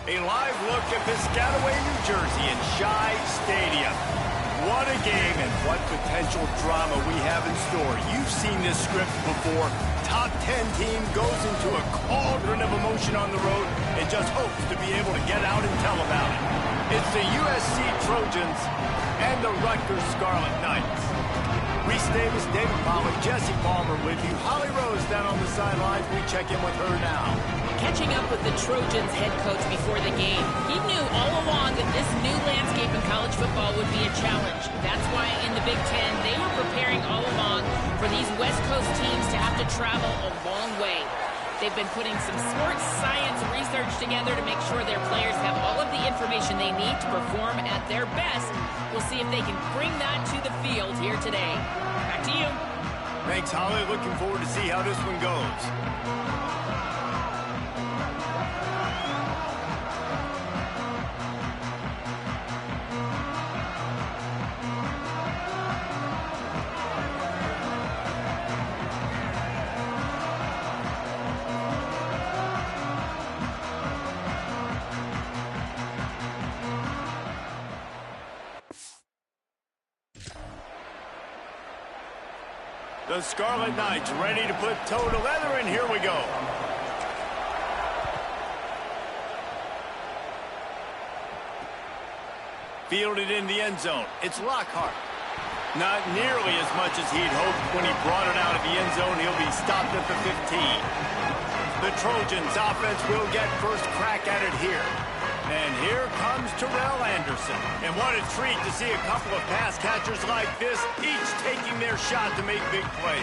A live look at Piscataway, New Jersey in Shai Stadium. What a game and what potential drama we have in store. You've seen this script before. Top 10 team goes into a cauldron of emotion on the road and just hopes to be able to get out and tell about it. It's the USC Trojans and the Rutgers Scarlet Knights. Reese Davis, David Pollack, Jesse Palmer with you. Holly Rose down on the sidelines. We check in with her now. Catching up with the Trojans head coach before the game, he knew all along that this new landscape in college football would be a challenge. That's why in the Big Ten, they were preparing all along for these West Coast teams to have to travel a long way. They've been putting some sports science research together to make sure their players have all of the information they need to perform at their best. We'll see if they can bring that to the field here today. Back to you. Thanks, Holly. Looking forward to see how this one goes. The Scarlet Knights ready to put toe to leather, and here we go. Fielded in the end zone. It's Lockhart. Not nearly as much as he'd hoped when he brought it out of the end zone. He'll be stopped at the 15. The Trojans offense will get first crack at it here. And here comes Terrell Anderson. And what a treat to see a couple of pass catchers like this, each taking their shot to make big plays.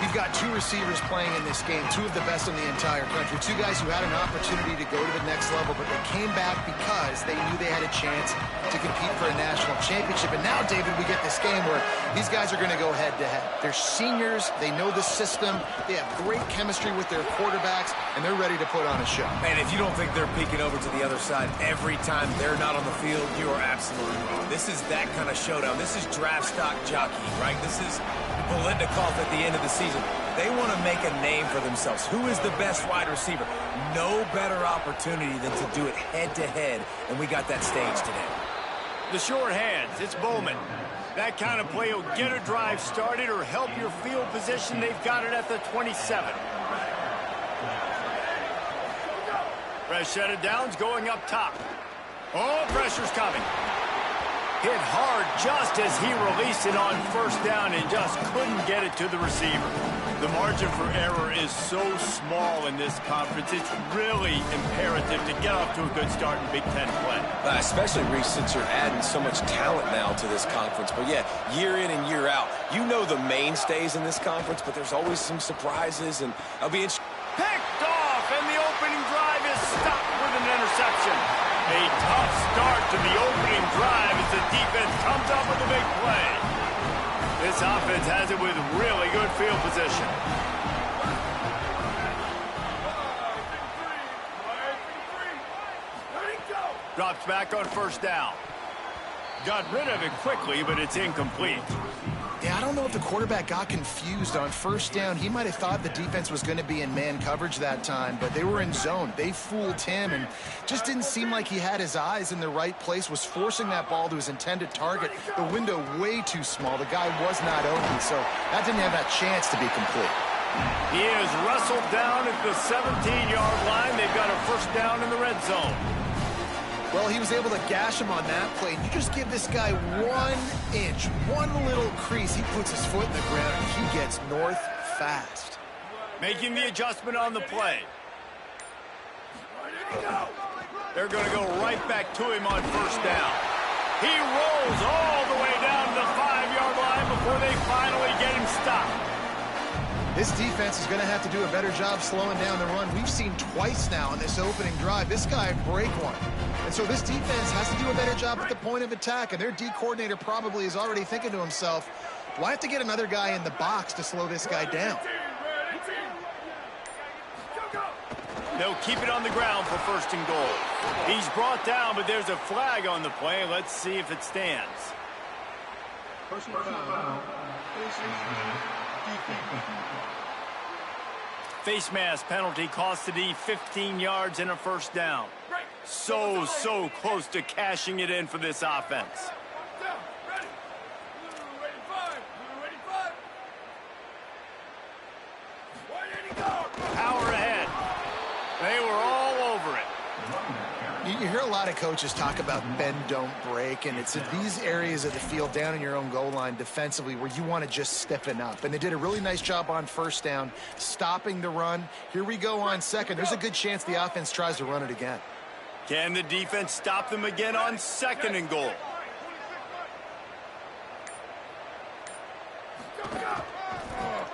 You've got two receivers playing in this game, two of the best in the entire country, two guys who had an opportunity to go to the next level, but they came back because they knew they had a chance to compete for a national championship. And now, David, we get this game where these guys are going to go head-to-head. They're seniors, they know the system, they have great chemistry with their quarterbacks, and they're ready to put on a show. And if you don't think they're peeking over to the other side every time they're not on the field, you are absolutely wrong. This is that kind of showdown. This is draft stock jockey, right? This is Belinda-Koff at the end of the season. They want to make a name for themselves. Who is the best wide receiver? No better opportunity than to do it head-to-head, and we got that stage today. The short hands, it's Bowman. That kind of play will get a drive started or help your field position. They've got it at the 27. Fresh set of downs going up top. Oh, pressure's coming. Hit hard just as he released it on first down and just couldn't get it to the receiver. The margin for error is so small in this conference. It's really imperative to get off to a good start in Big Ten play. Especially, Reese, since you're adding so much talent now to this conference. But, yeah, year in and year out, you know the mainstays in this conference, but there's always some surprises, and I'll be interested. Picked off, and the opening drive is stopped with an interception. A tough start to the opening drive as the defense comes up with a big play. This offense has it with really good field position. Drops back on first down. Got rid of it quickly, but it's incomplete. Yeah, I don't know if the quarterback got confused on first down. He might have thought the defense was going to be in man coverage that time, but they were in zone. They fooled him and just didn't seem like he had his eyes in the right place, was forcing that ball to his intended target. The window way too small. The guy was not open, so that didn't have that chance to be complete. He is wrestled down at the 17-yard line. They've got a first down in the red zone. Well, he was able to gash him on that play. You just give this guy 1 inch, one little crease. He puts his foot in the ground, and he gets north fast. Making the adjustment on the play. They're going to go right back to him on first down. He rolls all the way down to the 5-yard line before they finally get him stopped. This defense is going to have to do a better job slowing down the run. We've seen twice now in this opening drive. This guy break one. And so this defense has to do a better job at the point of attack. And their D coordinator probably is already thinking to himself, do I have to get another guy in the box to slow this guy down? They'll keep it on the ground for first and goal. He's brought down, but there's a flag on the play. Let's see if it stands. Face mask penalty cost the D 15 yards and a first down. So close to cashing it in for this offense. Power ahead. They were all over it. You hear a lot of coaches talk about bend, don't break, and it's in these areas of the field down in your own goal line defensively where you want to just stiffen up. And they did a really nice job on first down, stopping the run. Here we go on second. There's a good chance the offense tries to run it again. Can the defense stop them again on second and goal?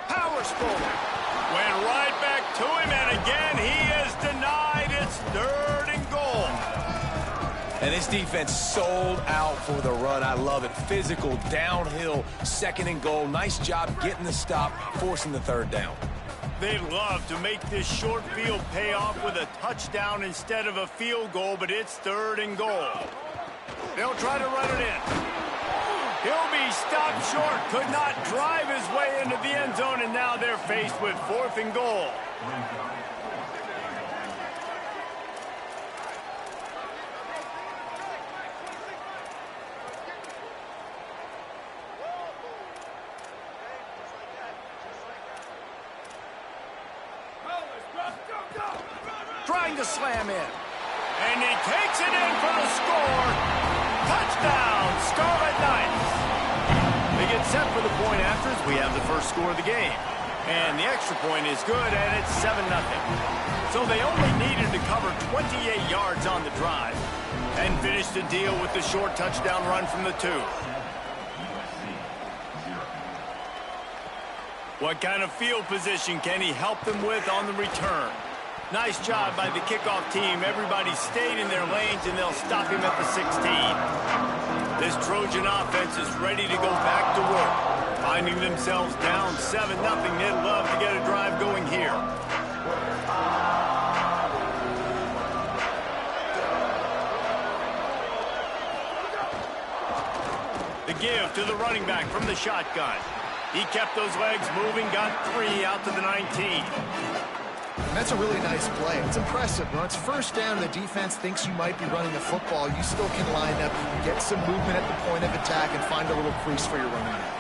Power spoon. Went right back to him, and again he is denied. It's third and goal. And this defense sold out for the run. I love it. Physical, downhill, second and goal. Nice job getting the stop, forcing the third down. They'd love to make this short field pay off with a touchdown instead of a field goal, but it's third and goal. They'll try to run it in. He'll be stopped short. Could not drive his way into the end zone, and now they're faced with fourth and goal. Trying to slam in. And he takes it in for the score. Touchdown, Scarlet Knights. They get set for the point after as we have the first score of the game. And the extra point is good, and it's 7-0. So they only needed to cover 28 yards on the drive and finish the deal with the short touchdown run from the 2. What kind of field position can he help them with on the return? Nice job by the kickoff team. Everybody stayed in their lanes, and they'll stop him at the 16. This Trojan offense is ready to go back to work. Finding themselves down 7-0, they'd love to get a drive going here. The give to the running back from the shotgun. He kept those legs moving, got 3 out to the 19. That's a really nice play. It's impressive. When it's first down and the defense thinks you might be running the football, you still can line up, get some movement at the point of attack, and find a little crease for your running back.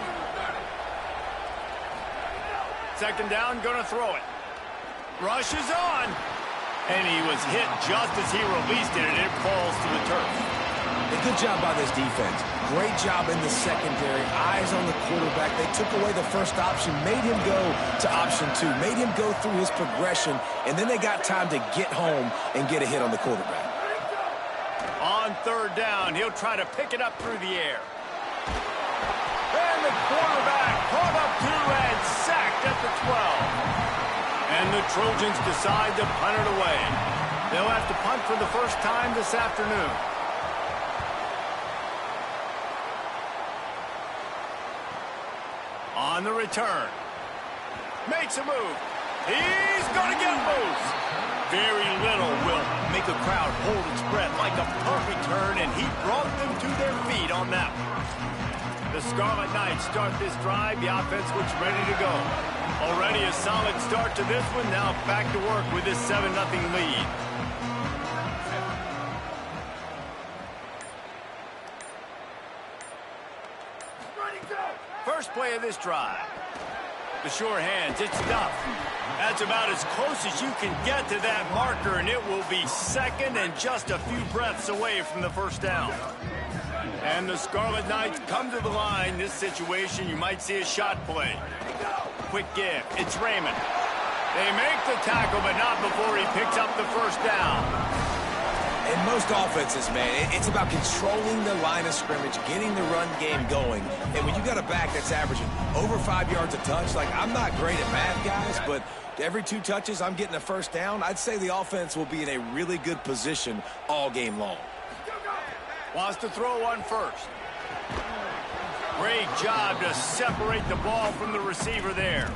Second down, gonna throw it. Rush is on. And he was hit just as he released it, and it falls to the turf. A good job by this defense. Great job in the secondary. Eyes on the quarterback. They took away the first option, made him go to option 2, made him go through his progression, and then they got time to get home and get a hit on the quarterback. On third down, he'll try to pick it up through the air. And the quarterback caught up to and sacked at the 12. And the Trojans decide to punt it away. They'll have to punt for the first time this afternoon. On the return. Makes a move. He's going to get loose. Very little will make a crowd hold its breath like a punt return, and he brought them to their feet on that one. The Scarlet Knights start this drive. The offense looks ready to go. Already a solid start to this one. Now back to work with this 7-0 lead. First play of this drive. The sure hands, it's Duff. That's about as close as you can get to that marker, and it will be second and just a few breaths away from the first down. And the Scarlet Knights come to the line. This situation, you might see a shot play. Quick give. It's Raymond. They make the tackle, but not before he picks up the first down. In most offenses, man, it's about controlling the line of scrimmage, getting the run game going. And when you got a back that's averaging over 5 yards a touch, like, I'm not great at math, guys, but every 2 touches, I'm getting a first down. I'd say the offense will be in a really good position all game long. Wants to throw one first. Great job to separate the ball from the receiver there.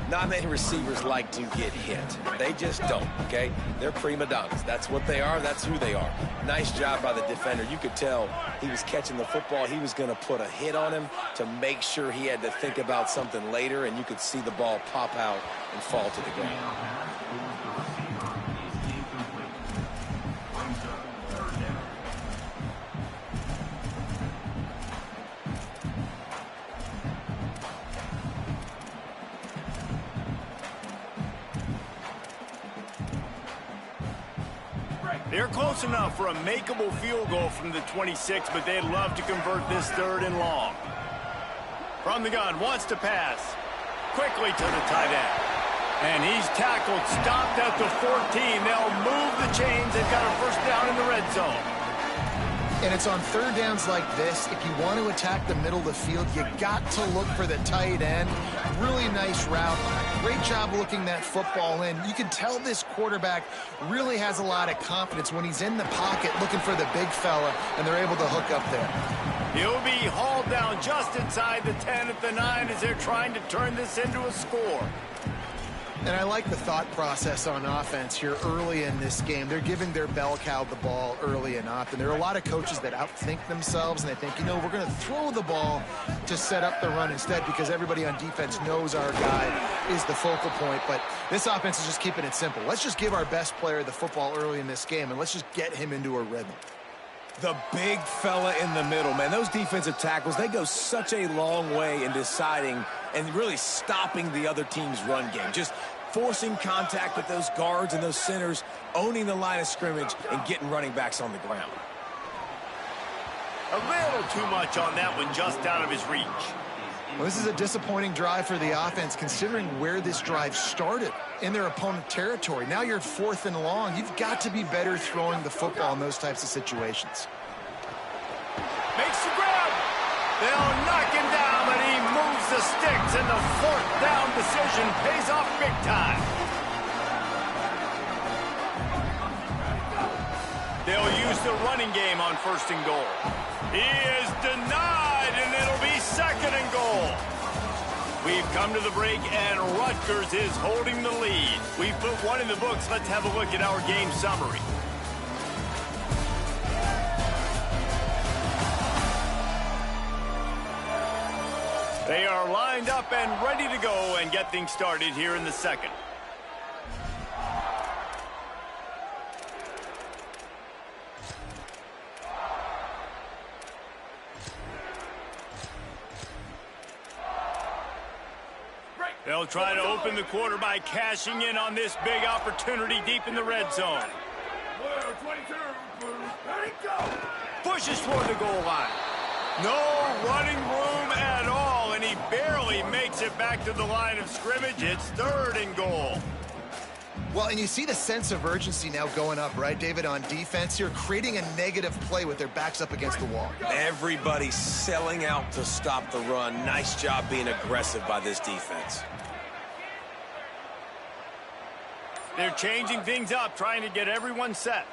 Not many receivers like to get hit. They just don't, okay? They're prima donnas. That's what they are. That's who they are. Nice job by the defender. You could tell he was catching the football. He was going to put a hit on him to make sure he had to think about something later, and you could see the ball pop out and fall to the ground. They're close enough for a makeable field goal from the 26, but they'd love to convert this 3rd and long. From the gun, wants to pass. Quickly to the tight end. And he's tackled, stopped at the 14. They'll move the chains. They've got a first down in the red zone. And it's on 3rd downs like this. If you want to attack the middle of the field, you got to look for the tight end. Really nice route. Great job looking that football in. You can tell this quarterback really has a lot of confidence when he's in the pocket looking for the big fella, and they're able to hook up there. He'll be hauled down just inside the 10 at the 9 as they're trying to turn this into a score. And I like the thought process on offense here early in this game. They're giving their bell cow the ball early and often. There are a lot of coaches that outthink themselves, and they think, you know, we're going to throw the ball to set up the run instead because everybody on defense knows our guy is the focal point. But this offense is just keeping it simple. Let's just give our best player the football early in this game, and let's just get him into a rhythm. The big fella in the middle, man. Those defensive tackles, they go such a long way in deciding and really stopping the other team's run game. Just forcing contact with those guards and those centers, owning the line of scrimmage, and getting running backs on the ground. A little too much on that one, just out of his reach. Well, this is a disappointing drive for the offense, considering where this drive started in their opponent territory. Now you're at 4th and long. You've got to be better throwing the football in those types of situations. Makes the grab. They'll knock him down, but he moves the sticks, and the 4th down decision pays off big time. They'll use the running game on 1st and goal. He is denied, and it'll be 2nd and goal. We've come to the break, and Rutgers is holding the lead. We've put one in the books. Let's have a look at our game summary. They are lined up and ready to go and get things started here in the 2nd. They'll try to open the quarter by cashing in on this big opportunity deep in the red zone. Pushes toward the goal line. No running room at all, and he barely makes it back to the line of scrimmage. It's 3rd and goal. Well, and you see the sense of urgency now going up, right, David, on defense here, creating a negative play with their backs up against the wall. Everybody's selling out to stop the run. Nice job being aggressive by this defense. They're changing things up, trying to get everyone set.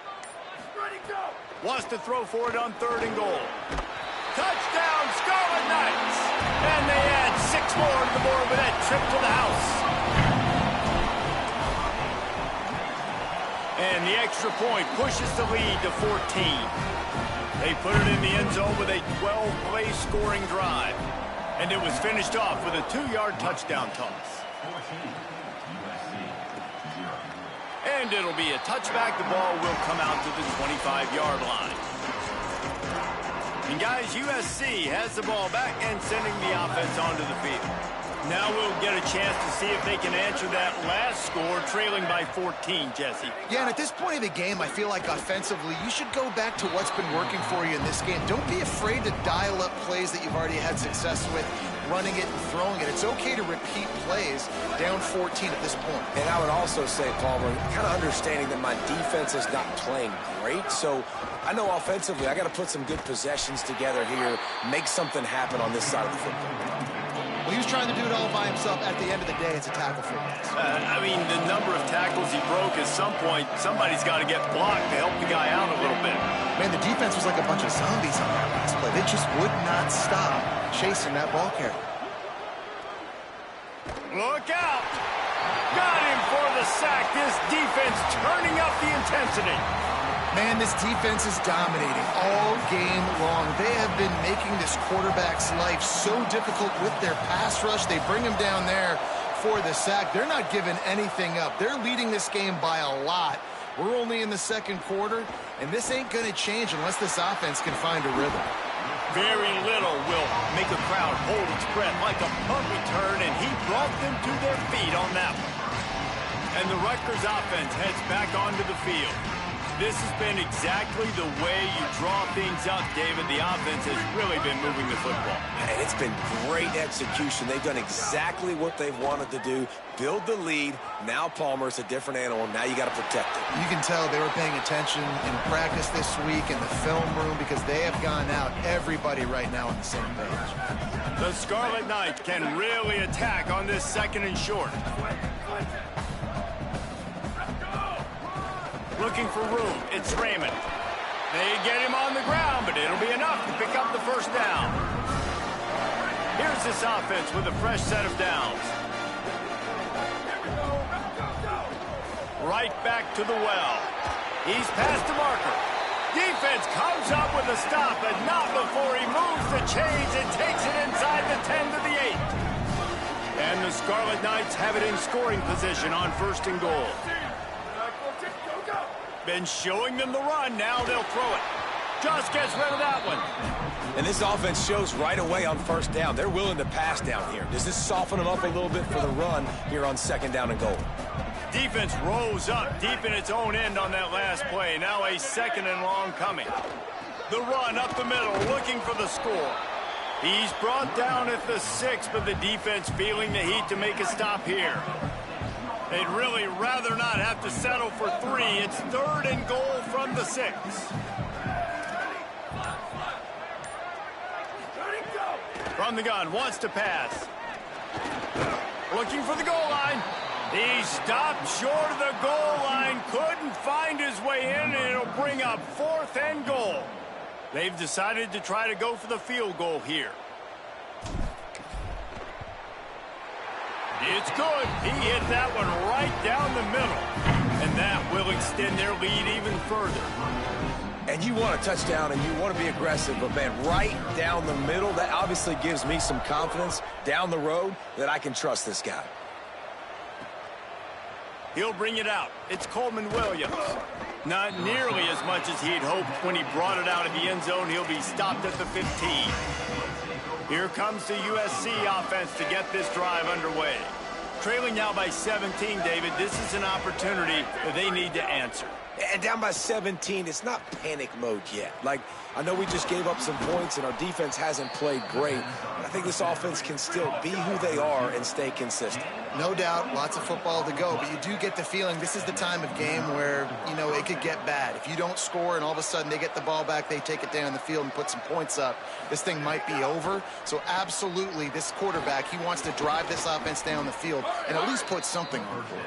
Wants to throw for it on 3rd and goal. Touchdown, Scarlet Knights! And they add 6 more to the board with that trip to the house. And the extra point pushes the lead to 14. They put it in the end zone with a 12-play scoring drive. And it was finished off with a 2-yard touchdown toss. And it'll be a touchback. The ball will come out to the 25-yard line. And guys, USC has the ball back and sending the offense onto the field. Now we'll get a chance to see if they can answer that last score, trailing by 14, Jesse. Yeah, and at this point of the game, I feel like offensively, you should go back to what's been working for you in this game. Don't be afraid to dial up plays that you've already had success with, running it and throwing it. It's okay to repeat plays down 14 at this point. And I would also say, Palmer, kind of understanding that my defense is not playing great, so I know offensively I got to put some good possessions together here, make something happen on this side of the football. Well, he was trying to do it all by himself. At the end of the day, it's a tackle for him. I mean, the number of tackles he broke, at some point, somebody's got to get blocked to help the guy out a little bit. Man, the defense was like a bunch of zombies on that last play. They just would not stop chasing that ball carrier. Look out! Got him for the sack. This defense turning up the intensity. Man, this defense is dominating all game long. They have been making this quarterback's life so difficult with their pass rush. They bring him down there for the sack. They're not giving anything up. They're leading this game by a lot. We're only in the 2nd quarter, and this ain't going to change unless this offense can find a rhythm. Very little will make a crowd hold its breath like a punt return, and he brought them to their feet on that one. And the Rutgers offense heads back onto the field. This has been exactly the way you draw things up, David. The offense has really been moving the football. And it's been great execution. They've done exactly what they've wanted to do. Build the lead. Now Palmer's a different animal. Now you got to protect it. You can tell they were paying attention in practice this week in the film room because they have gone out, everybody right now on the same page. The Scarlet Knights can really attack on this 2nd and short. Looking for room. It's Raymond. They get him on the ground, but it'll be enough to pick up the 1st down. Here's this offense with a fresh set of downs. Right back to the well. He's past the marker. Defense comes up with a stop, but not before he moves the chains and takes it inside the 10 to the 8. And the Scarlet Knights have it in scoring position on 1st and goal. Been showing them the run. Now they'll throw it. Just gets rid of that one. And this offense shows right away on 1st down. They're willing to pass down here. Does this soften them up a little bit for the run here on 2nd down and goal? Defense rose up deep in its own end on that last play. Now a 2nd and long coming. The run up the middle, looking for the score. He's brought down at the 6, but the defense feeling the heat to make a stop here. They'd really rather not have to settle for 3. It's 3rd and goal from the 6. From the gun, wants to pass. Looking for the goal line. He stopped short of the goal line, couldn't find his way in, and it'll bring up 4th and goal. They've decided to try to go for the field goal here. It's good. He hit that one right down the middle. And that will extend their lead even further. And you want a touchdown and you want to be aggressive, but man, right down the middle, that obviously gives me some confidence down the road that I can trust this guy. He'll bring it out. It's Coleman Williams. Not nearly as much as he'd hoped when he brought it out of the end zone. He'll be stopped at the 15. Here comes the USC offense to get this drive underway. Trailing now by 17, David. This is an opportunity that they need to answer. And down by 17, it's not panic mode yet. Like, I know we just gave up some points and our defense hasn't played great, but I think this offense can still be who they are and stay consistent. No doubt, lots of football to go, but you do get the feeling this is the time of game where, you know, it could get bad. If you don't score and all of a sudden they get the ball back, they take it down the field and put some points up, this thing might be over. So absolutely, this quarterback, he wants to drive this offense down the field and at least put something on the board.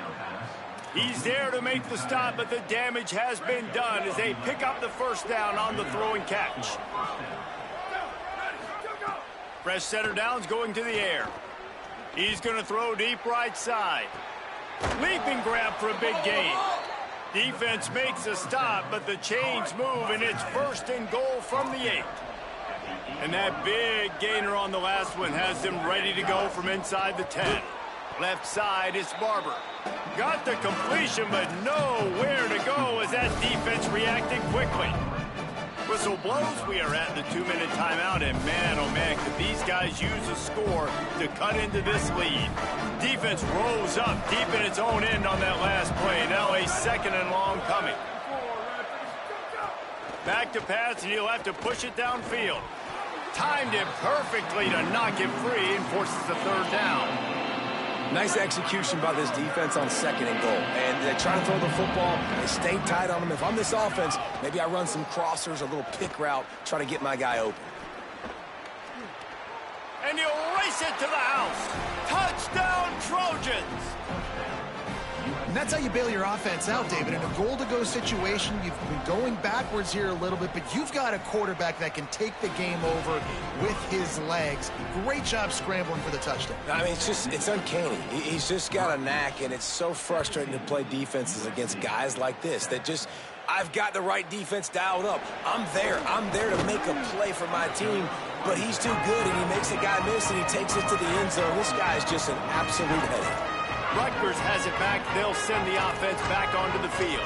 He's there to make the stop, but the damage has been done as they pick up the 1st down on the throw and catch. Fresh setter downs going to the air. He's going to throw deep right side. Leaping grab for a big gain. Defense makes a stop, but the chains move, and it's 1st and goal from the 8. And that big gainer on the last one has them ready to go from inside the 10. Left side is Barber. Got the completion, but nowhere to go as that defense reacted quickly. Whistle blows. We are at the 2-minute timeout, and man, oh man, could these guys use a score to cut into this lead. Defense rose up deep in its own end on that last play. Now a 2nd and long coming. Back to pass, and he'll have to push it downfield. Timed it perfectly to knock him free and forces the 3rd down. Nice execution by this defense on 2nd and goal. And they try to throw the football. They stay tight on them. If I'm this offense, maybe I run some crossers, a little pick route, try to get my guy open. And he'll race it to the house. Touchdown, Trojans! And that's how you bail your offense out, David. In a goal-to-go situation, you've been going backwards here a little bit, but you've got a quarterback that can take the game over with his legs. Great job scrambling for the touchdown. I mean, it's uncanny. He's just got a knack, and it's so frustrating to play defenses against guys like this that just, I've got the right defense dialed up. I'm there to make a play for my team, but he's too good, and he makes a guy miss, and he takes it to the end zone. This guy is just an absolute headache. Rutgers has it back. They'll send the offense back onto the field.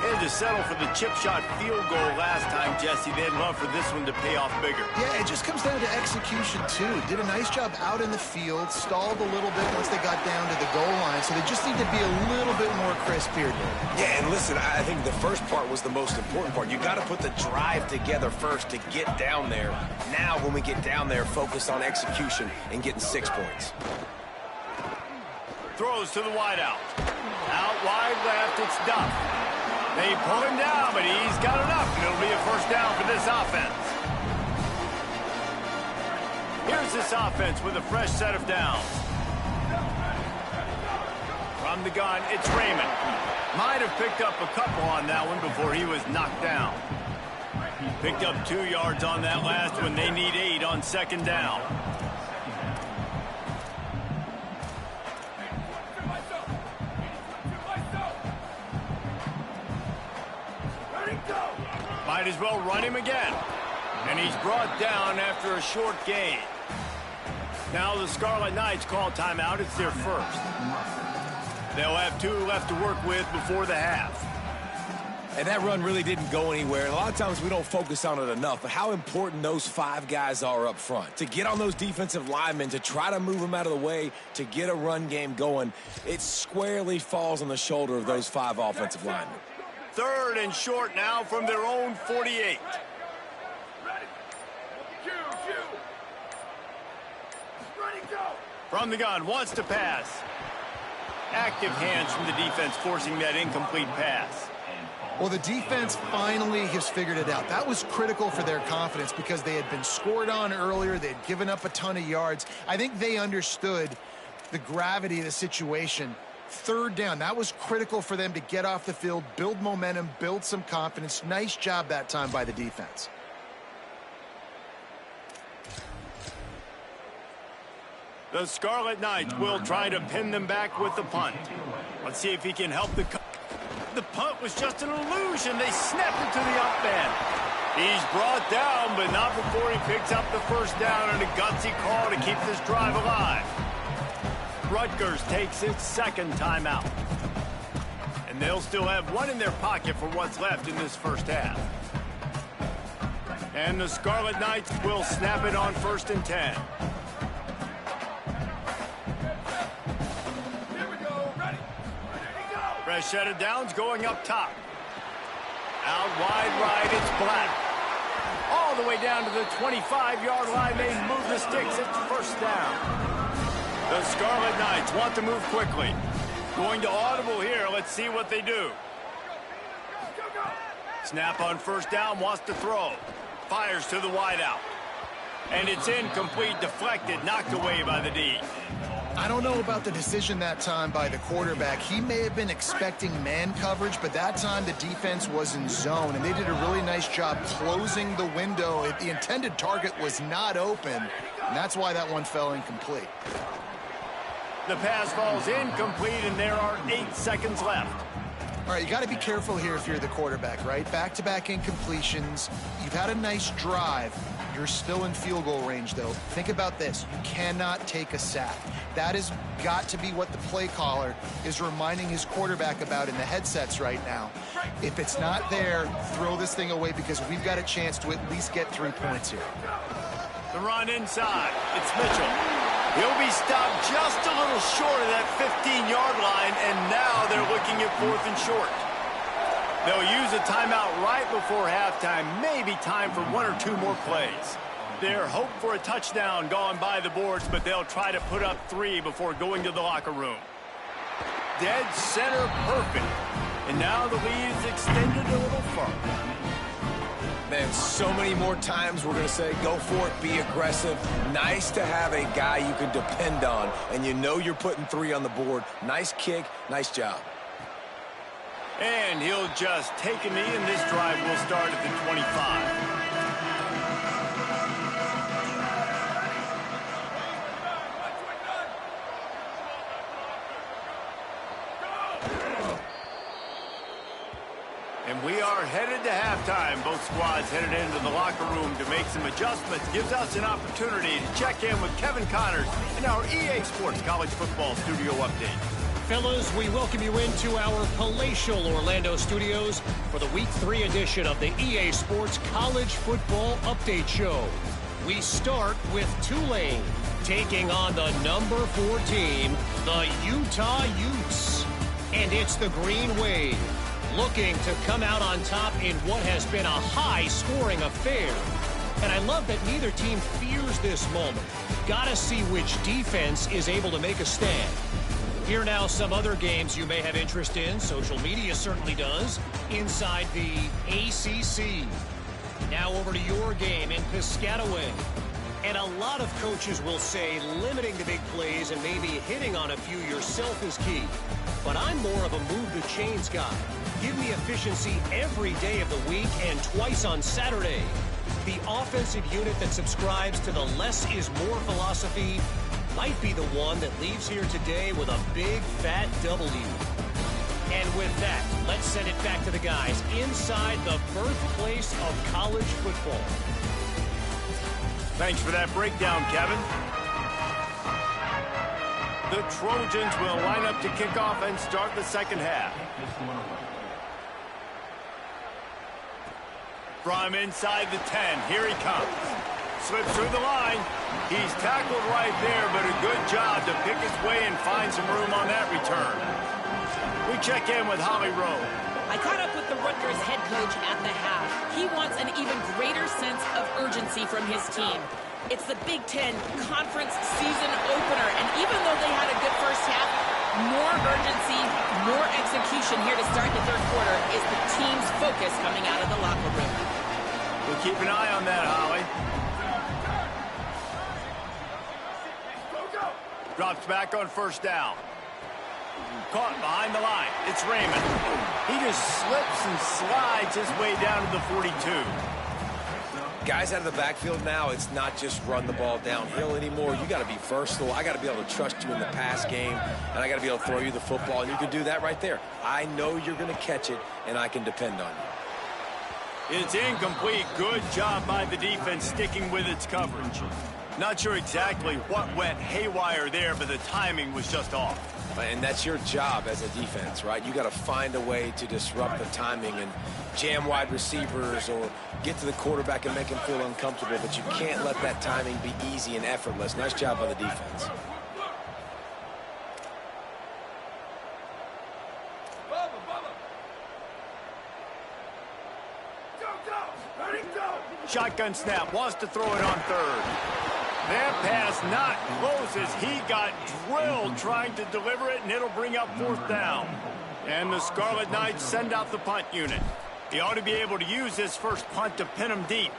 And to settle for the chip shot field goal last time, Jesse, they'd love for this one to pay off bigger. Yeah, it just comes down to execution, too. Did a nice job out in the field, stalled a little bit once they got down to the goal line, so they just need to be a little bit more crisp here. Yeah, and listen, I think the first part was the most important part. You got to put the drive together first to get down there. Now, when we get down there, focus on execution and getting 6 points. Throws to the wideout. Out wide left, it's Duff. They pull him down, but he's got enough, and it'll be a first down for this offense. Here's this offense with a fresh set of downs. From the gun, it's Raymond. Might have picked up a couple on that one before he was knocked down. Picked up 2 yards on that last one. They need 8 on second down. Might as well run him again. And he's brought down after a short gain. Now the Scarlet Knights call timeout. It's their first. They'll have 2 left to work with before the half. And that run really didn't go anywhere. And a lot of times we don't focus on it enough, but how important those 5 guys are up front. To get on those defensive linemen, to try to move them out of the way, to get a run game going, it squarely falls on the shoulder of those 5 offensive linemen. 3rd and short now from their own 48. From the gun, wants to pass. Active hands from the defense forcing that incomplete pass. Well, the defense finally has figured it out. That was critical for their confidence because they had been scored on earlier. They had given up a ton of yards. I think they understood the gravity of the situation. 3rd down, that was critical for them to get off the field, build momentum, build some confidence. Nice job that time by the defense. The Scarlet Knights will try to pin them back with the punt. Let's see if he can help the... The punt was just an illusion. They snapped it to the up man. He's brought down, but not before he picks up the first down and a gutsy call to keep this drive alive. Rutgers takes its 2nd timeout. And they'll still have 1 in their pocket for what's left in this first half. And the Scarlet Knights will snap it on 1st and 10. Fresh set of downs going up top. Out wide right, it's Black. All the way down to the 25-yard line. They move the sticks. It's first down. The Scarlet Knights want to move quickly. Going to audible here. Let's see what they do. Snap on first down, wants to throw. Fires to the wideout. And it's incomplete, deflected, knocked away by the D. I don't know about the decision that time by the quarterback. He may have been expecting man coverage, but that time the defense was in zone, and they did a really nice job closing the window. The intended target was not open, and that's why that one fell incomplete. The pass falls incomplete, and there are 8 seconds left. All right, you got to be careful here if you're the quarterback, right? Back-to-back incompletions. You've had a nice drive. You're still in field goal range, though. Think about this. You cannot take a sack. That has got to be what the play caller is reminding his quarterback about in the headsets right now. If it's not there, throw this thing away because we've got a chance to at least get 3 points here. The run inside. It's Mitchell. He'll be stopped just a little short of that 15-yard line, and now they're looking at 4th and short. They'll use a timeout right before halftime, maybe time for 1 or 2 more plays. Their hope for a touchdown gone by the boards, but they'll try to put up 3 before going to the locker room. Dead center perfect. And now the lead is extended a little further. Man, so many more times we're going to say, go for it, be aggressive. Nice to have a guy you can depend on, and you know you're putting 3 on the board. Nice kick, nice job. And he'll just take a knee, and this drive will start at the 25. And we are headed to halftime. Both squads headed into the locker room to make some adjustments. Gives us an opportunity to check in with Kevin Connors in our EA Sports College Football Studio Update. fellas, we welcome you into our palatial Orlando studios for the Week 3 edition of the EA Sports College Football Update Show. We start with Tulane taking on the number 4 team, the Utah Utes. And it's the Green Wave looking to come out on top in what has been a high-scoring affair. And I love that neither team fears this moment. Gotta see which defense is able to make a stand. Here now some other games you may have interest in. Social media certainly does. Inside the ACC. Now over to your game in Piscataway. And a lot of coaches will say limiting the big plays and maybe hitting on a few yourself is key. But I'm more of a move the chains guy. Give me efficiency every day of the week and twice on Saturday. The offensive unit that subscribes to the less is more philosophy might be the one that leaves here today with a big fat W. And with that, let's send it back to the guys inside the birthplace of college football. Thanks for that breakdown, Kevin. The Trojans will line up to kick off and start the second half. From inside the 10, here he comes. Slips through the line. He's tackled right there, but a good job to pick his way and find some room on that return. We check in with Holly Rowe. I caught up with the Rutgers head coach at the half. He wants an even greater sense of urgency from his team. It's the Big Ten Conference season opener, and even though they had a good first half, more urgency, more execution here to start the third quarter is the team's focus coming out of the locker room. We'll keep an eye on that, Holly. Drops back on first down. Caught behind the line. It's Raymond. He just slips and slides his way down to the 42. Guys out of the backfield now, it's not just run the ball downhill anymore. You got to be versatile. I got to be able to trust you in the pass game, and I got to be able to throw you the football, and you can do that right there. I know you're going to catch it, and I can depend on you. It's incomplete. Good job by the defense sticking with its coverage. Not sure exactly what went haywire there, but the timing was just off. And that's your job as a defense, right? You got to find a way to disrupt the timing and jam wide receivers or get to the quarterback and make him feel uncomfortable, but you can't let that timing be easy and effortless. Nice job by the defense. Shotgun snap, wants to throw it on third. That pass not close as he got drilled trying to deliver it, and it'll bring up fourth down. And the Scarlet Knights send out the punt unit. He ought to be able to use his first punt to pin him deep.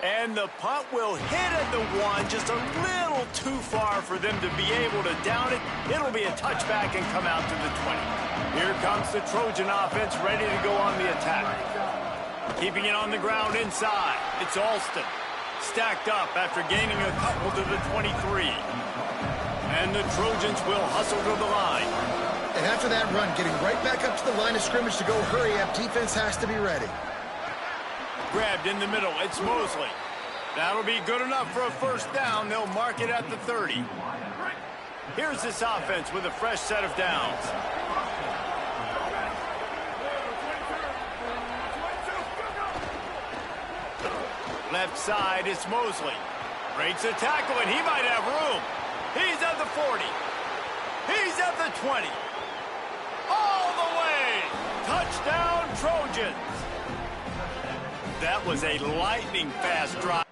And the punt will hit at the 1, just a little too far for them to be able to down it. It'll be a touchback and come out to the 20. Here comes the Trojan offense ready to go on the attack. Keeping it on the ground inside. It's Alston. Stacked up after gaining a couple to the 23. And the Trojans will hustle to the line. And after that run, getting right back up to the line of scrimmage to go hurry up, defense has to be ready. Grabbed in the middle. It's Mosley. That'll be good enough for a first down. They'll mark it at the 30. Here's this offense with a fresh set of downs. Left side, it's Mosley. Breaks a tackle, and he might have room. He's at the 40. He's at the 20. All the way. Touchdown, Trojans. That was a lightning-fast drive.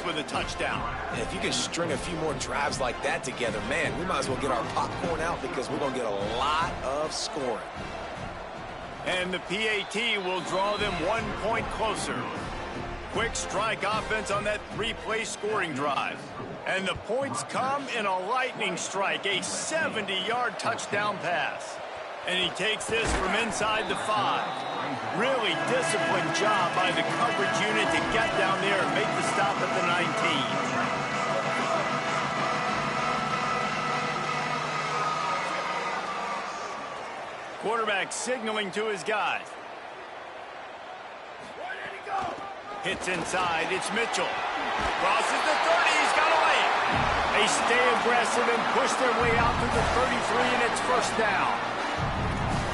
With a touchdown. And if you can string a few more drives like that together, man, we might as well get our popcorn out because we're going to get a lot of scoring. And the PAT will draw them 1 point closer. Quick strike offense on that 3-play scoring drive. And the points come in a lightning strike, a 70-yard touchdown pass. And he takes this from inside the 5. Really disciplined job by the coverage unit to get down there and make the stop at the 19. Quarterback signaling to his guys. Hits inside. It's Mitchell. Crosses the 30. He's got away. They stay aggressive and push their way out to the 33, and it's first down.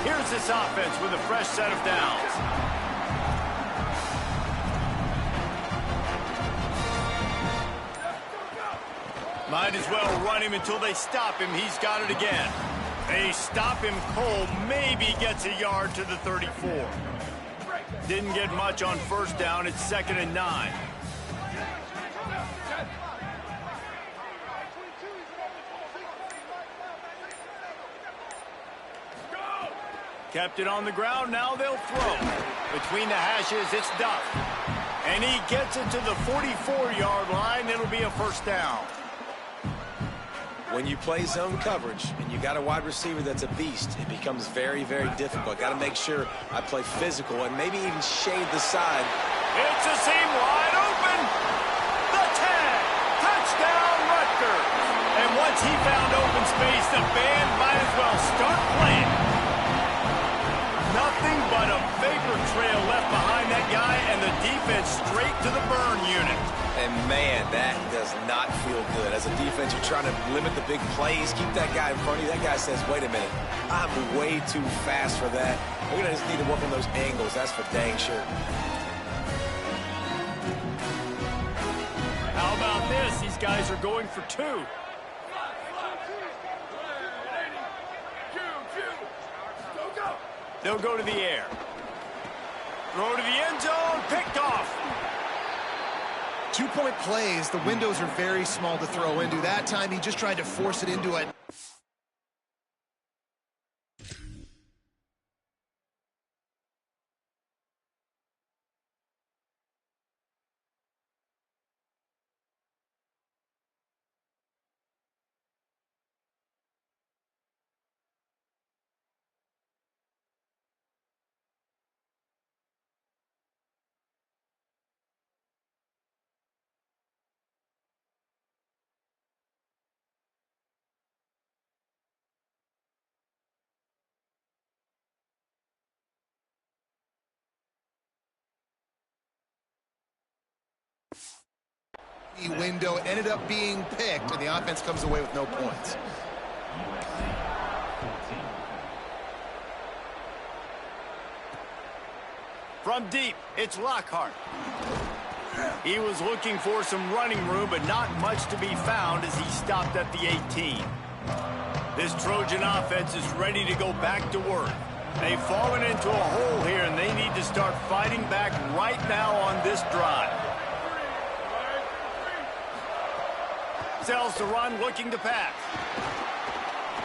Here's this offense with a fresh set of downs. Might as well run him until they stop him. He's got it again. They stop him cold. Maybe gets a yard to the 34. Didn't get much on first down. It's 2nd and 9. Kept it on the ground. Now they'll throw. Between the hashes, it's Duff. And he gets it to the 44-yard line. It'll be a first down. When you play zone coverage and you got a wide receiver that's a beast, it becomes very, very difficult. Got to make sure I play physical and maybe even shade the side. It's a seam wide open. The 10. Touchdown, Rutgers. And once he found open space, the band might as well start playing. Nothing but a vapor trail left behind that guy, and the defense straight to the burn unit. And, man, that does not feel good. As a defense, you're trying to limit the big plays, keep that guy in front of you. That guy says, wait a minute, I'm way too fast for that. We're going to just need to work on those angles. That's for dang sure. How about this? These guys are going for 2. They'll go to the air. Throw to the end zone. Picked off. 2-point plays, the windows are very small to throw into. That time, he just tried to force it into it. The window ended up being picked, and the offense comes away with no points. From deep, it's Lockhart. He was looking for some running room, but not much to be found as he stopped at the 18. This Trojan offense is ready to go back to work. They've fallen into a hole here, and they need to start fighting back right now on this drive. Sells to run, looking to pass.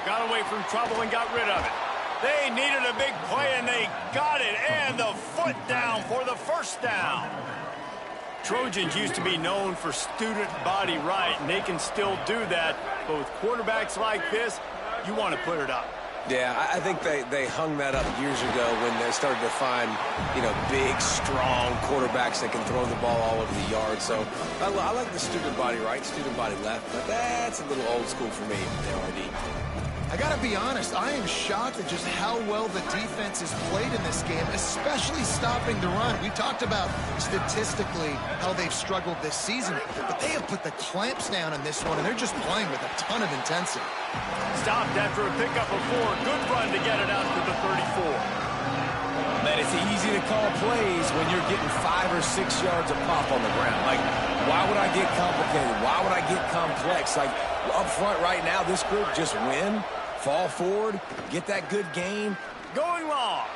Got away from trouble and got rid of it. They needed a big play, and they got it. And the foot down for the first down. Trojans used to be known for student body right, and they can still do that. But with quarterbacks like this, you want to put it up. Yeah, I think they hung that up years ago when they started to find, big, strong quarterbacks that can throw the ball all over the yard. So I like the student body right, student body left, but that's a little old school for me, LRD. I got to be honest, I am shocked at just how well the defense has played in this game, especially stopping the run. We talked about statistically how they've struggled this season, but they have put the clamps down in this one, and they're just playing with a ton of intensity. Stopped after a pickup of 4. Good run to get it out to the 34. Man, it's easy to call plays when you're getting 5 or 6 yards of pop on the ground. Like, why would I get complicated? Why would I get complex? Like, up front right now, this group just win, fall forward, get that good gain. Going long.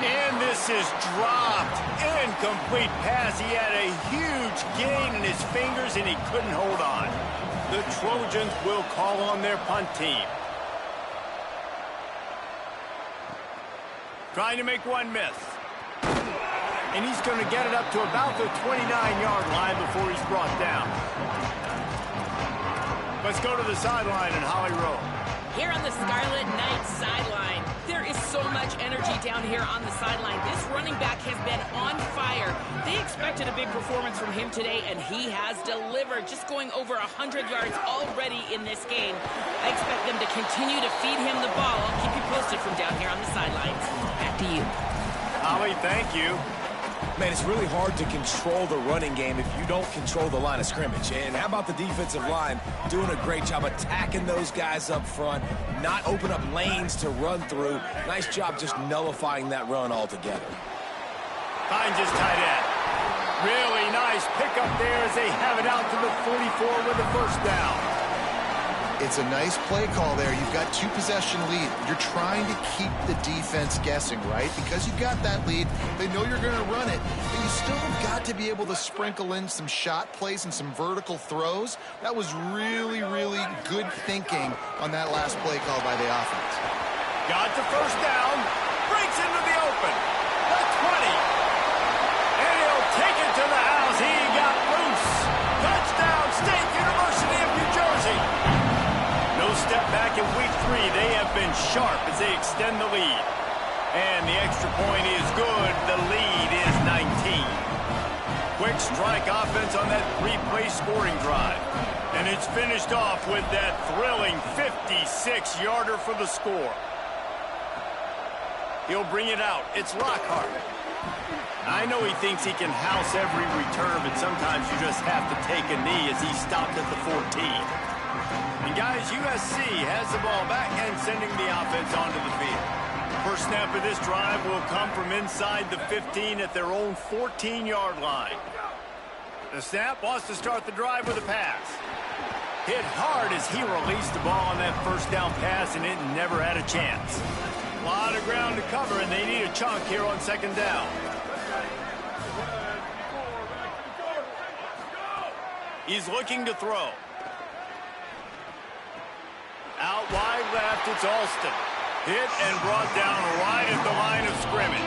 And this is dropped. Incomplete pass. He had a huge gain in his fingers, and he couldn't hold on. The Trojans will call on their punt team. Trying to make one miss. And he's going to get it up to about the 29-yard line before he's brought down. Let's go to the sideline in Holly Rowe. Here on the Scarlet Knights sideline, there is so much energy down here on the sideline. This running back has been on fire. They They expected a big performance from him today, and he has delivered, just going over 100 yards already in this game. I expect them to continue to feed him the ball. I'll keep you posted from down here on the sidelines. Back to you. Holly, thank you. Man, it's really hard to control the running game if you don't control the line of scrimmage. And how about the defensive line doing a great job attacking those guys up front, not open up lanes to run through. Nice job just nullifying that run altogether. Finds his tight end. Really nice pickup there as they have it out to the 44 with the first down. It's a nice play call there. You've got 2-possession lead. You're trying to keep the defense guessing, right? Because you've got that lead, they know you're going to run it, but you still have got to be able to sprinkle in some shot plays and some vertical throws. That was really, really good thinking on that last play call by the offense. Got the first down, breaks into the open, the 20, and he'll take it to the house. He got loose. Touchdown, State University of New Jersey. No step back in week 3. They have been sharp as they extend the lead. And the extra point is good. The lead is 19. Quick strike offense on that 3-play scoring drive. And it's finished off with that thrilling 56-yarder for the score. He'll bring it out. It's Lockhart. I know he thinks he can house every return, but sometimes you just have to take a knee as he stopped at the 14. And guys, USC has the ball back and sending the offense onto the field. First snap of this drive will come from inside the 15 at their own 14-yard line. The snap wants to start the drive with a pass. Hit hard as he released the ball on that first down pass, and it never had a chance. A lot of ground to cover, and they need a chunk here on second down. He's looking to throw. Out wide left, it's Alston. Hit and brought down right at the line of scrimmage.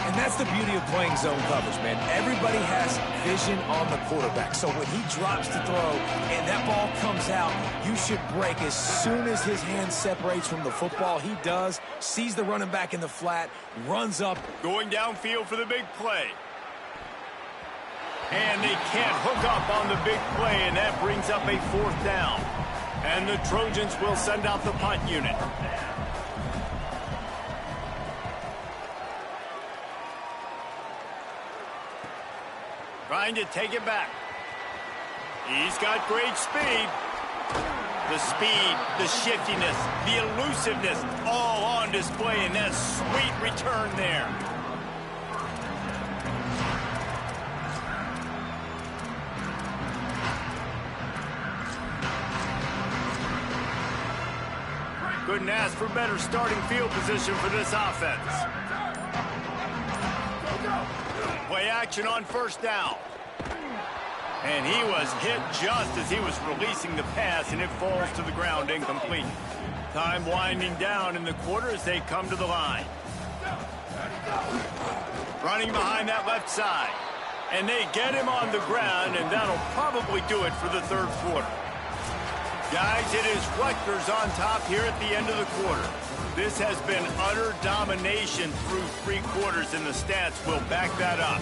And that's the beauty of playing zone coverage, man. Everybody has vision on the quarterback. So when he drops to throw and that ball comes out, you should break as soon as his hand separates from the football. He does, sees the running back in the flat, runs up. Going downfield for the big play. And they can't hook up on the big play, and that brings up a 4th down. And the Trojans will send out the punt unit. Trying to take it back. He's got great speed. The speed, the shiftiness, the elusiveness, all on display, and that sweet return there. Couldn't ask for better starting field position for this offense. Play action on first down. And he was hit just as he was releasing the pass, and it falls to the ground incomplete. Time winding down in the quarter as they come to the line. Running behind that left side. And they get him on the ground, and that'll probably do it for the third quarter. Guys, it is Rutgers on top here at the end of the quarter. This has been utter domination through 3 quarters, and the stats will back that up.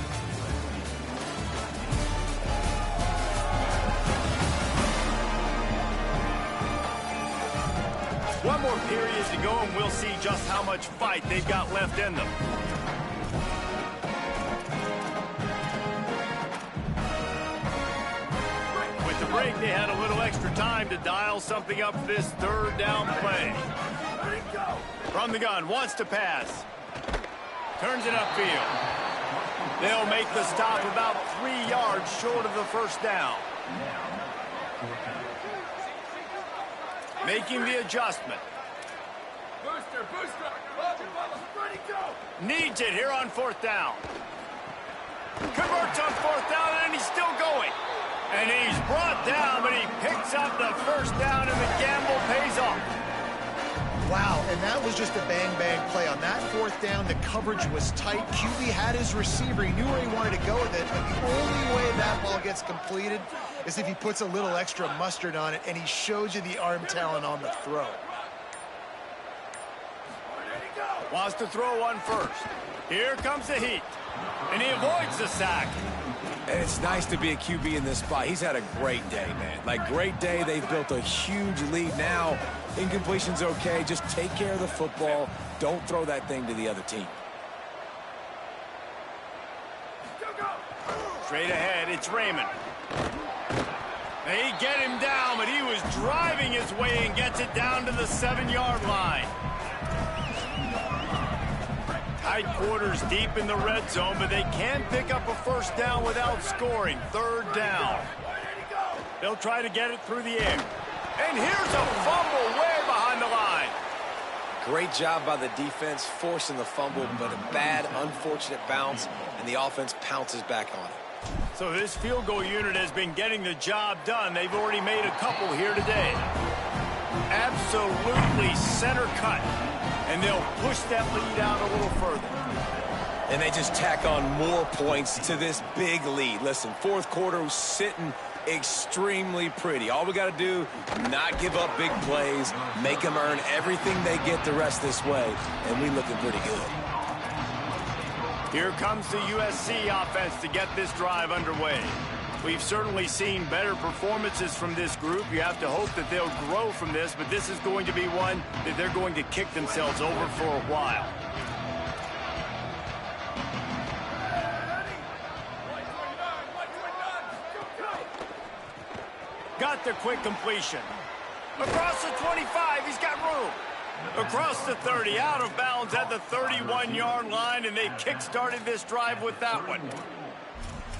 One more period to go, and we'll see just how much fight they've got left in them. With the break, they had a little extra time to dial something up for this 3rd down play. From the gun, wants to pass. Turns it upfield. They'll make the stop about 3 yards short of the first down. Making the adjustment. Needs it here on 4th down. Converts on 4th down, and he's still going. And he's brought down, but he picks up the first down, and the gamble pays off. Wow, and that was just a bang-bang play. On that 4th down, the coverage was tight. QB had his receiver. He knew where he wanted to go with it, but the only way that ball gets completed is if he puts a little extra mustard on it, and he shows you the arm talent on the throw. Wants to throw one first. Here comes the heat. And he avoids the sack. And it's nice to be a QB in this spot. He's had a great day, man. Like, great day. They've built a huge lead now. Incompletion's okay. Just take care of the football. Don't throw that thing to the other team. Straight ahead, it's Raymond. They get him down, but he was driving his way and gets it down to the 7-yard line. Tight quarters deep in the red zone, but they can pick up a first down without scoring. 3rd down. They'll try to get it through the air. And here's a fumble way behind the line. Great job by the defense forcing the fumble, but a bad, unfortunate bounce, and the offense pounces back on it. So this field goal unit has been getting the job done. They've already made a couple here today. Absolutely center cut. And they'll push that lead out a little further. And they just tack on more points to this big lead. Listen, 4th quarter was sitting extremely pretty. All we got to do, not give up big plays, make them earn everything they get the rest this way, and we looking pretty good. Here comes the USC offense to get this drive underway. We've certainly seen better performances from this group. You have to hope that they'll grow from this, but this is going to be one that they're going to kick themselves over for a while. Got the quick completion. Across the 25, he's got room. Across the 30, out of bounds at the 31-yard line, and they kick-started this drive with that one.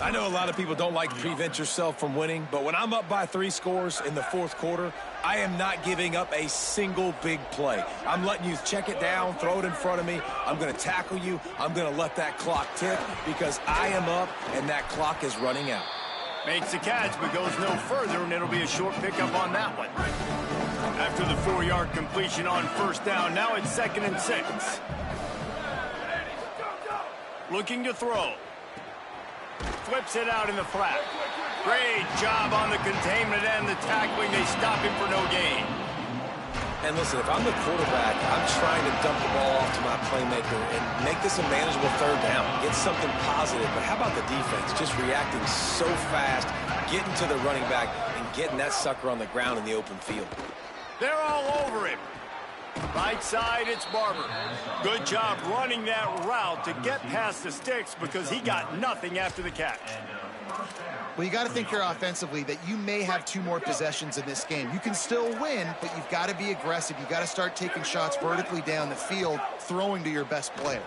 I know a lot of people don't like to prevent yourself from winning, but when I'm up by 3 scores in the 4th quarter, I am not giving up a single big play. I'm letting you check it down, throw it in front of me. I'm going to tackle you. I'm going to let that clock tick because I am up and that clock is running out. Makes the catch, but goes no further, and it'll be a short pickup on that one. After the 4-yard completion on 1st down, now it's 2nd and 6. Looking to throw. Flips it out in the flat. Great job on the containment and the tackling. They stop him for no gain. And listen, if I'm the quarterback, I'm trying to dump the ball off to my playmaker and make this a manageable 3rd down. Get something positive. But how about the defense? Just reacting so fast, getting to the running back, and getting that sucker on the ground in the open field. They're all over him. Right side, it's Barber. Good job running that route to get past the sticks because he got nothing after the catch. Well, you got to think here offensively that you may have 2 more possessions in this game. You can still win, but you've got to be aggressive. You've got to start taking shots vertically down the field, throwing to your best players.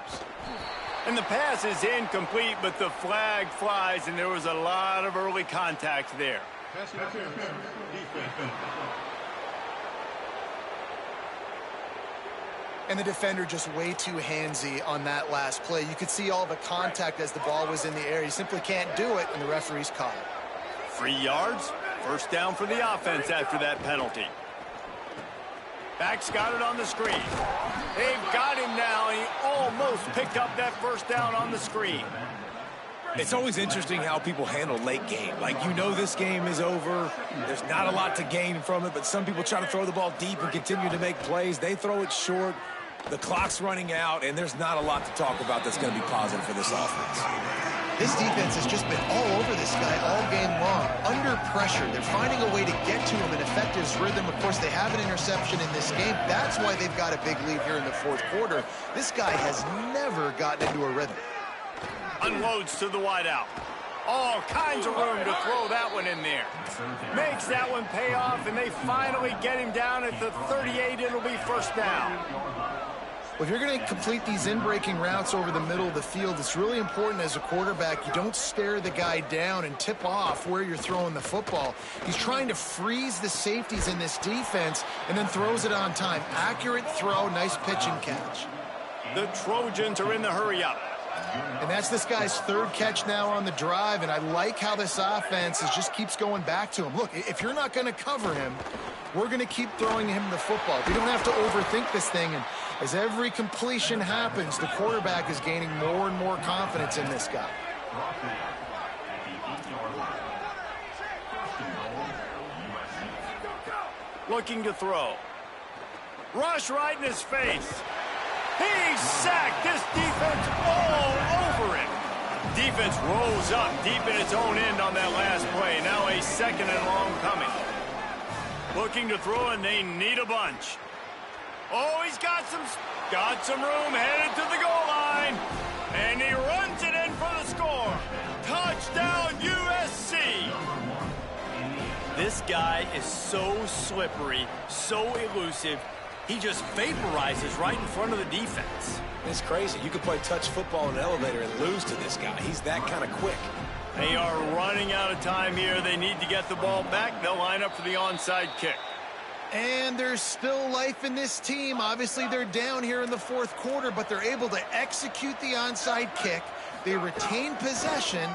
And the pass is incomplete, but the flag flies, and there was a lot of early contact there. And the defender just way too handsy on that last play. You could see all the contact as the ball was in the air. You simply can't do it, and the referee's caught it. 3 yards, 1st down for the offense after that penalty. Back's got it on the screen. They've got him now, and he almost picked up that 1st down on the screen. It's always interesting how people handle late game. Like, you know this game is over. There's not a lot to gain from it, but some people try to throw the ball deep and continue to make plays. They throw it short. The clock's running out, and there's not a lot to talk about that's going to be positive for this offense. This defense has just been all over this guy all game long. Under pressure, they're finding a way to get to him and affect his rhythm. Of course, they have an interception in this game. That's why they've got a big lead here in the 4th quarter. This guy has never gotten into a rhythm. Unloads to the wideout. All kinds of room to throw that one in there. Makes that one pay off, and they finally get him down at the 38. It'll be 1st down. Well, if you're going to complete these in-breaking routes over the middle of the field, it's really important as a quarterback you don't stare the guy down and tip off where you're throwing the football. He's trying to freeze the safeties in this defense and then throws it on time. Accurate throw, nice pitch and catch. The Trojans are in the hurry-up. And that's this guy's 3rd catch now on the drive, and I like how this offense just keeps going back to him. Look, if you're not going to cover him, we're going to keep throwing him the football. We don't have to overthink this thing, and as every completion happens, the quarterback is gaining more and more confidence in this guy. Looking to throw. Rush right in his face. He's sacked. This defense all over him. defense rolls up deep in its own end on that last play. Now a 2nd and long coming. Looking to throw, and they need a bunch. Oh, he's got some room, headed to the goal line. And he runs it in for the score. Touchdown, USC. This guy is so slippery, so elusive. He just vaporizes right in front of the defense. It's crazy. You could play touch football in an elevator and lose to this guy. He's that kind of quick. They are running out of time here. They need to get the ball back. They'll line up for the onside kick. And there's still life in this team. Obviously, they're down here in the 4th quarter, but they're able to execute the onside kick. They retain possession.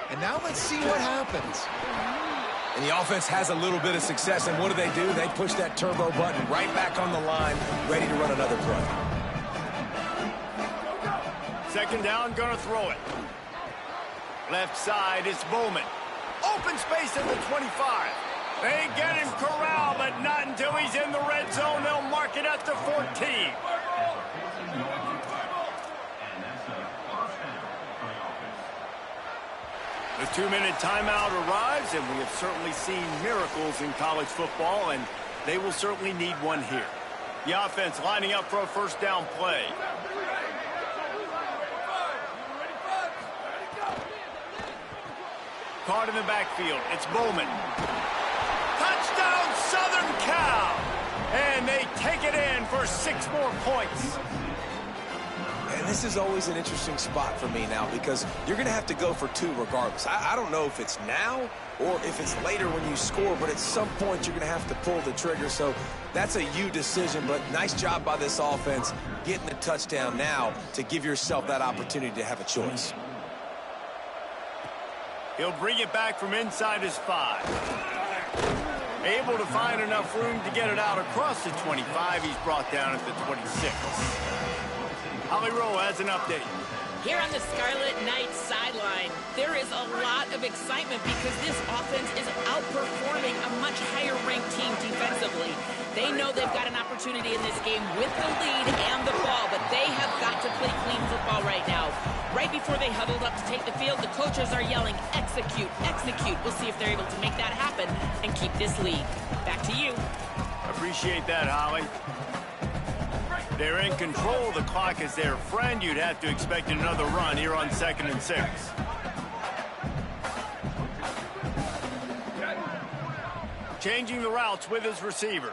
And now let's see what happens. And the offense has a little bit of success, and what do? They push that turbo button right back on the line, ready to run another play. 2nd down, gonna throw it. Left side, it's Bowman. Open space at the 25. They get him corralled, but not until he's in the red zone. They'll mark it at the 14. The 2-minute timeout arrives, and we have certainly seen miracles in college football, and they will certainly need one here. The offense lining up for a 1st down play. Caught in the backfield. It's Bowman. Touchdown, Southern Cal! And they take it in for 6 more points. And this is always an interesting spot for me now because you're going to have to go for 2 regardless. I don't know if it's now or if it's later when you score, but at some point you're going to have to pull the trigger. So that's a you decision, but nice job by this offense getting the touchdown now to give yourself that opportunity to have a choice. He'll bring it back from inside his 5. Able to find enough room to get it out across the 25. He's brought down at the 26. Holly Rowe has an update. Here on the Scarlet Knights sideline, there is a lot of excitement because this offense is outperforming a much higher-ranked team defensively. They know they've got an opportunity in this game with the lead and the ball, but they have got to play clean football right now. Right before they huddled up to take the field, the coaches are yelling, execute, execute. We'll see if they're able to make that happen and keep this lead. Back to you. Appreciate that, Holly. They're in control. The clock is their friend. You'd have to expect another run here on 2nd and 6. Changing the routes with his receivers.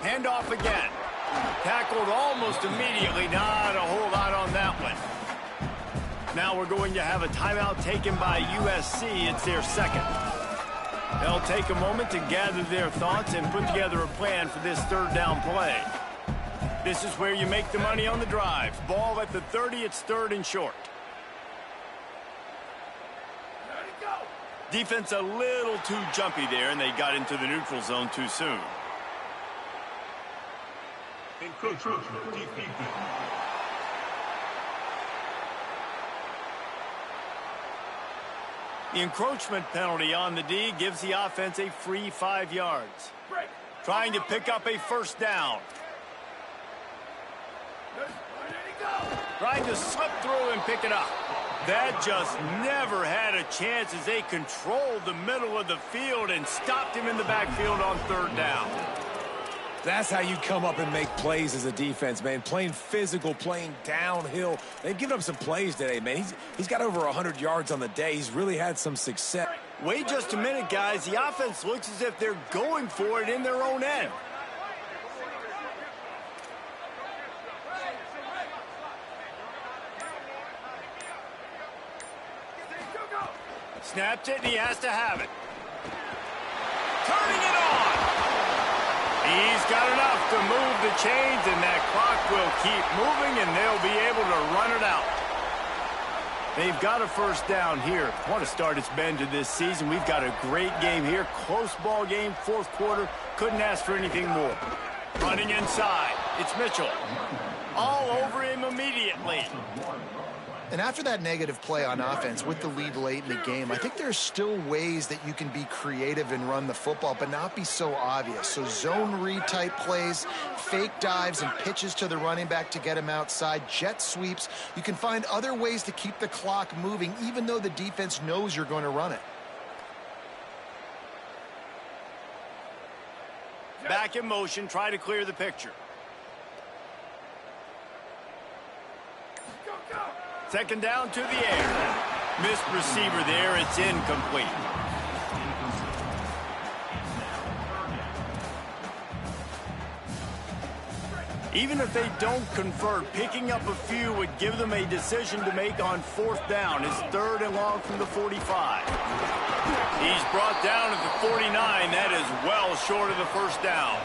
Hand off again. Tackled almost immediately. Not a whole lot on that one. Now we're going to have a timeout taken by USC. It's their 2nd. They'll take a moment to gather their thoughts and put together a plan for this 3rd down play. This is where you make the money on the drive. Ball at the 30, it's 3rd and short. Defense a little too jumpy there, and they got into the neutral zone too soon. Encroachment defeated. The encroachment penalty on the D gives the offense a free 5 yards. Trying to pick up a 1st down. Trying to slip through and pick it up. That just never had a chance as they controlled the middle of the field and stopped him in the backfield on 3rd down. That's how you come up and make plays as a defense, man. Playing physical, playing downhill. They've given up some plays today, man. He's got over 100 yards on the day. He's really had some success. Wait just a minute, guys. The offense looks as if they're going for it in their own end. Snaps it, and he has to have it. Turning it on. He's got enough to move the chains, and that clock will keep moving, and they'll be able to run it out. They've got a 1st down here. What a start it's been to this season. We've got a great game here. Close ball game, 4th quarter. Couldn't ask for anything more. Running inside. It's Mitchell. All over him immediately. And after that negative play on offense with the lead late in the game, I think there's still ways that you can be creative and run the football, but not be so obvious. So zone read type plays, fake dives and pitches to the running back to get him outside, jet sweeps. You can find other ways to keep the clock moving, even though the defense knows you're going to run it. Back in motion, try to clear the picture. Second down to the air. Missed receiver there. It's incomplete. Even if they don't convert, picking up a few would give them a decision to make on fourth down. It's 3rd and long from the 45. He's brought down at the 49. That is well short of the first down.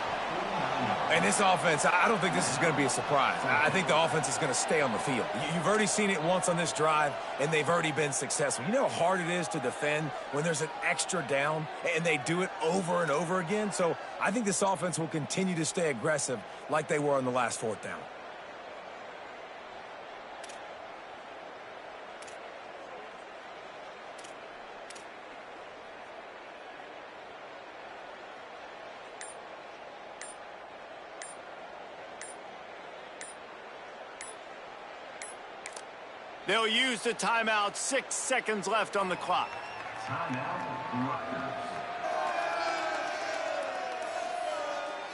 And this offense, I don't think this is going to be a surprise. I think the offense is going to stay on the field. You've already seen it once on this drive, and they've already been successful. You know how hard it is to defend when there's an extra down, and they do it over and over again? So I think this offense will continue to stay aggressive like they were on the last 4th down. They'll use the timeout. 6 seconds left on the clock.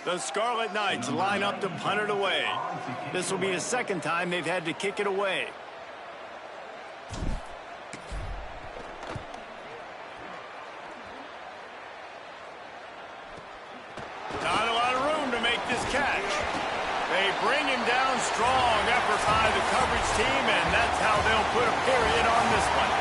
The Scarlet Knights line up to punt it away. This will be the second time they've had to kick it away. Not a lot of room to make this catch. They bring him down. Strong effort by the coverage team, and that's how they'll put a period on this one.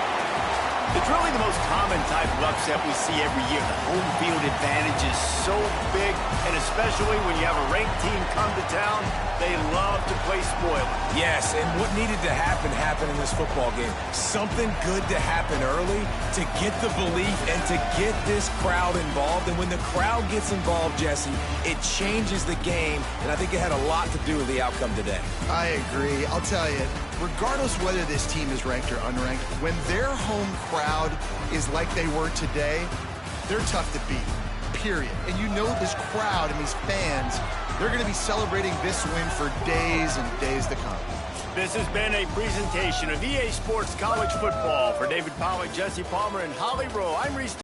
It's really the most common type of upset we see every year. The home field advantage is so big, and especially when you have a ranked team come to town, they love to play spoiler. Yes, and what needed to happen happened in this football game. Something good to happen early to get the belief and to get this crowd involved. And when the crowd gets involved, Jesse, it changes the game, and I think it had a lot to do with the outcome today. I agree. I'll tell you, regardless whether this team is ranked or unranked, when their home crowd is like they were today, they're tough to beat, period. And you know this crowd and these fans, they're going to be celebrating this win for days and days to come. This has been a presentation of EA Sports College Football. For David Pollack, Jesse Palmer, and Holly Rowe, I'm Reese.